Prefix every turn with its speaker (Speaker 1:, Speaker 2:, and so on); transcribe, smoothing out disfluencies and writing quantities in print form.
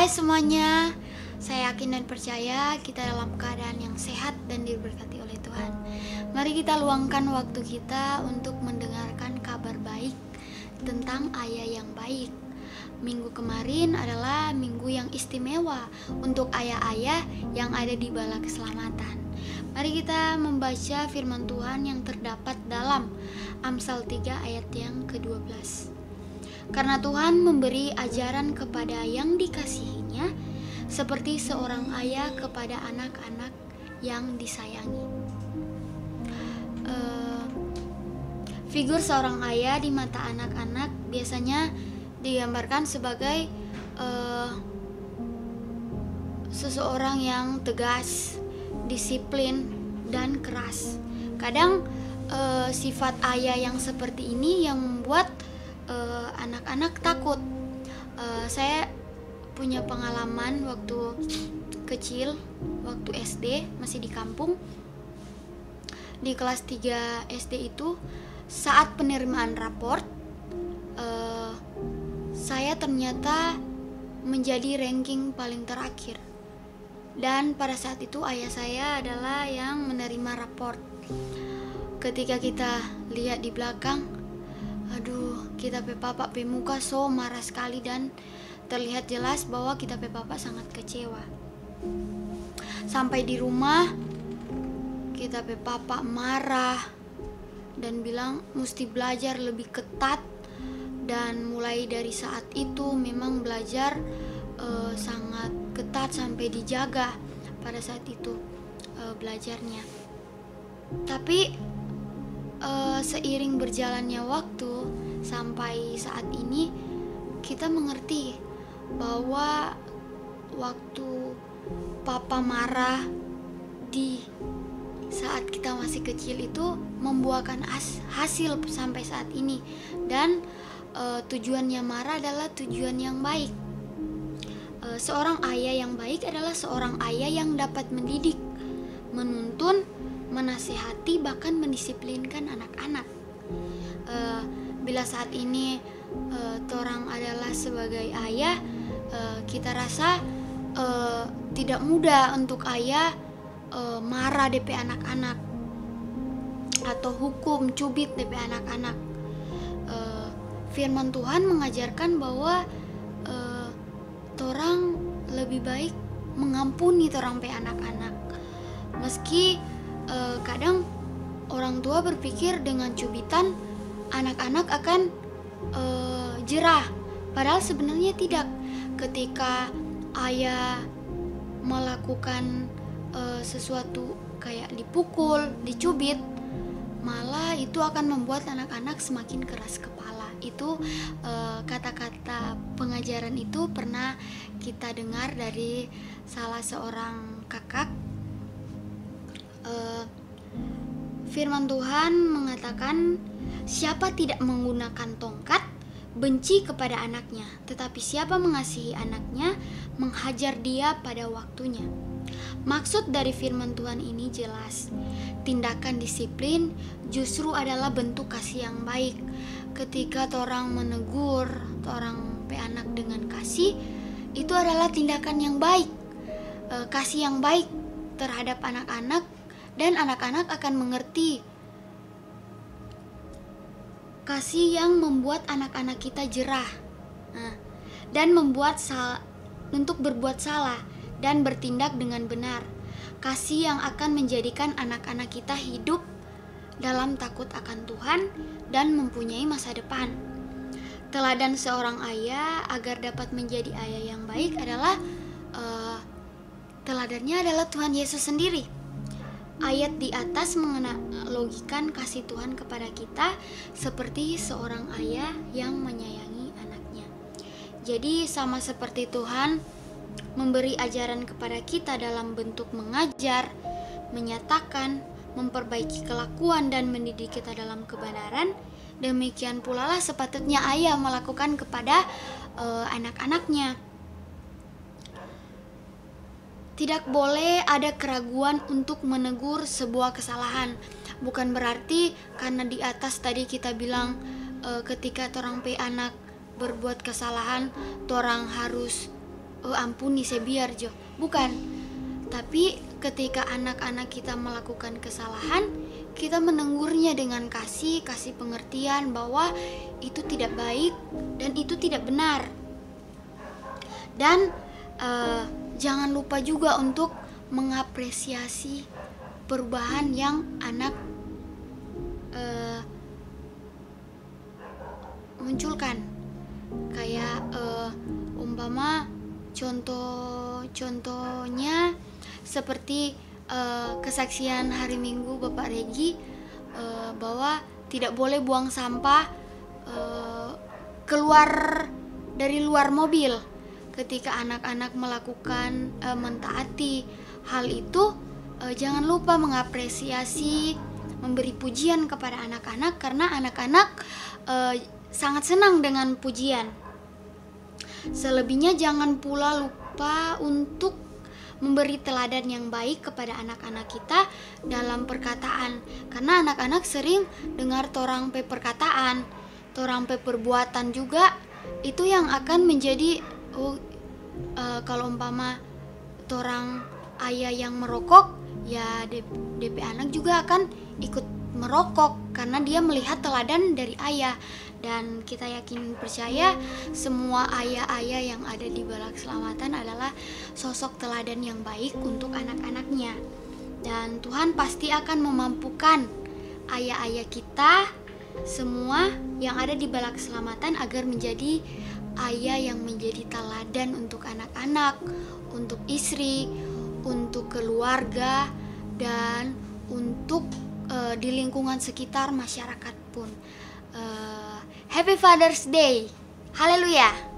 Speaker 1: semuanya, saya yakin dan percaya kita dalam keadaan yang sehat dan diberkati oleh Tuhan. Mari kita luangkan waktu kita untuk mendengarkan kabar baik tentang ayah yang baik. Minggu kemarin adalah minggu yang istimewa untuk ayah-ayah yang ada di Bala Keselamatan. Mari kita membaca firman Tuhan yang terdapat dalam Amsal 3 ayat yang ke-12. Karena Tuhan memberi ajaran kepada yang dikasihinya, seperti seorang ayah kepada anak-anak yang disayangi. Figur seorang ayah di mata anak-anak biasanya digambarkan sebagai seseorang yang tegas, disiplin, dan keras. Kadang sifat ayah yang seperti ini yang membuat anak-anak takut. Saya punya pengalaman waktu kecil, waktu SD, masih di kampung. Di kelas 3 SD itu, saat penerimaan raport, saya ternyata menjadi ranking paling terakhir. Dan pada saat itu ayah saya adalah yang menerima raport. Ketika kita lihat di belakang, aduh, kita pe papa pe muka so marah sekali dan terlihat jelas bahwa kita pe papa sangat kecewa. Sampai di rumah, kita pe papa marah dan bilang mesti belajar lebih ketat. Dan mulai dari saat itu memang belajar sangat ketat sampai dijaga pada saat itu belajarnya. Tapi seiring berjalannya waktu sampai saat ini, kita mengerti bahwa waktu papa marah di saat kita masih kecil itu membuahkan hasil sampai saat ini. Dan tujuannya marah adalah tujuan yang baik. Seorang ayah yang baik adalah seorang ayah yang dapat mendidik, menuntun, menasihati, bahkan mendisiplinkan anak-anak. Bila saat ini torang adalah sebagai ayah, kita rasa tidak mudah untuk ayah marah DP anak-anak atau hukum cubit DP anak-anak. Firman Tuhan mengajarkan bahwa torang lebih baik mengampuni torang pe anak-anak. Meski kadang orang tua berpikir dengan cubitan anak-anak akan jerah, padahal sebenarnya tidak. Ketika ayah melakukan sesuatu kayak dipukul, dicubit, malah itu akan membuat anak-anak semakin keras kepala. Itu kata-kata pengajaran itu pernah kita dengar dari salah seorang kakak. Firman Tuhan mengatakan, siapa tidak menggunakan tongkat benci kepada anaknya, tetapi siapa mengasihi anaknya menghajar dia pada waktunya. Maksud dari firman Tuhan ini jelas. Tindakan disiplin justru adalah bentuk kasih yang baik. Ketika torang menegur torang pe anak dengan kasih, itu adalah tindakan yang baik. Kasih yang baik terhadap anak-anak, dan anak-anak akan mengerti. Kasih yang membuat anak-anak kita jerah dan untuk berbuat salah dan bertindak dengan benar. Kasih yang akan menjadikan anak-anak kita hidup dalam takut akan Tuhan dan mempunyai masa depan. Teladan seorang ayah agar dapat menjadi ayah yang baik adalah teladannya adalah Tuhan Yesus sendiri. Ayat di atas menganalogikan kasih Tuhan kepada kita seperti seorang ayah yang menyayangi anaknya. Jadi sama seperti Tuhan memberi ajaran kepada kita dalam bentuk mengajar, menyatakan, memperbaiki kelakuan dan mendidik kita dalam kebenaran, demikian pula lah sepatutnya ayah melakukan kepada anak-anaknya. Tidak boleh ada keraguan untuk menegur sebuah kesalahan. Bukan berarti karena di atas tadi kita bilang ketika torang pe anak berbuat kesalahan, torang harus ampuni saya biar jo. Bukan. Tapi ketika anak-anak kita melakukan kesalahan, kita menegurnya dengan kasih pengertian bahwa itu tidak baik dan itu tidak benar. Dan jangan lupa juga untuk mengapresiasi perubahan yang anak munculkan. Kayak umpama contohnya seperti kesaksian hari Minggu Bapak Regi, bahwa tidak boleh buang sampah keluar dari luar mobil. Ketika anak-anak melakukan mentaati hal itu, jangan lupa mengapresiasi, memberi pujian kepada anak-anak, karena anak-anak sangat senang dengan pujian. Selebihnya jangan pula lupa untuk memberi teladan yang baik kepada anak-anak kita dalam perkataan, karena anak-anak sering dengar torang pe perkataan, torang pe perbuatan juga, itu yang akan menjadi kalau umpama torang ayah yang merokok, ya DP anak juga akan ikut merokok karena dia melihat teladan dari ayah. Dan kita yakin percaya semua ayah-ayah yang ada di Balak Keselamatan adalah sosok teladan yang baik untuk anak-anaknya. Dan Tuhan pasti akan memampukan ayah-ayah kita semua yang ada di Balak Keselamatan agar menjadi ayah yang menjadi teladan untuk anak-anak, untuk istri, untuk keluarga, dan untuk di lingkungan sekitar masyarakat pun. Happy Father's Day. Haleluya.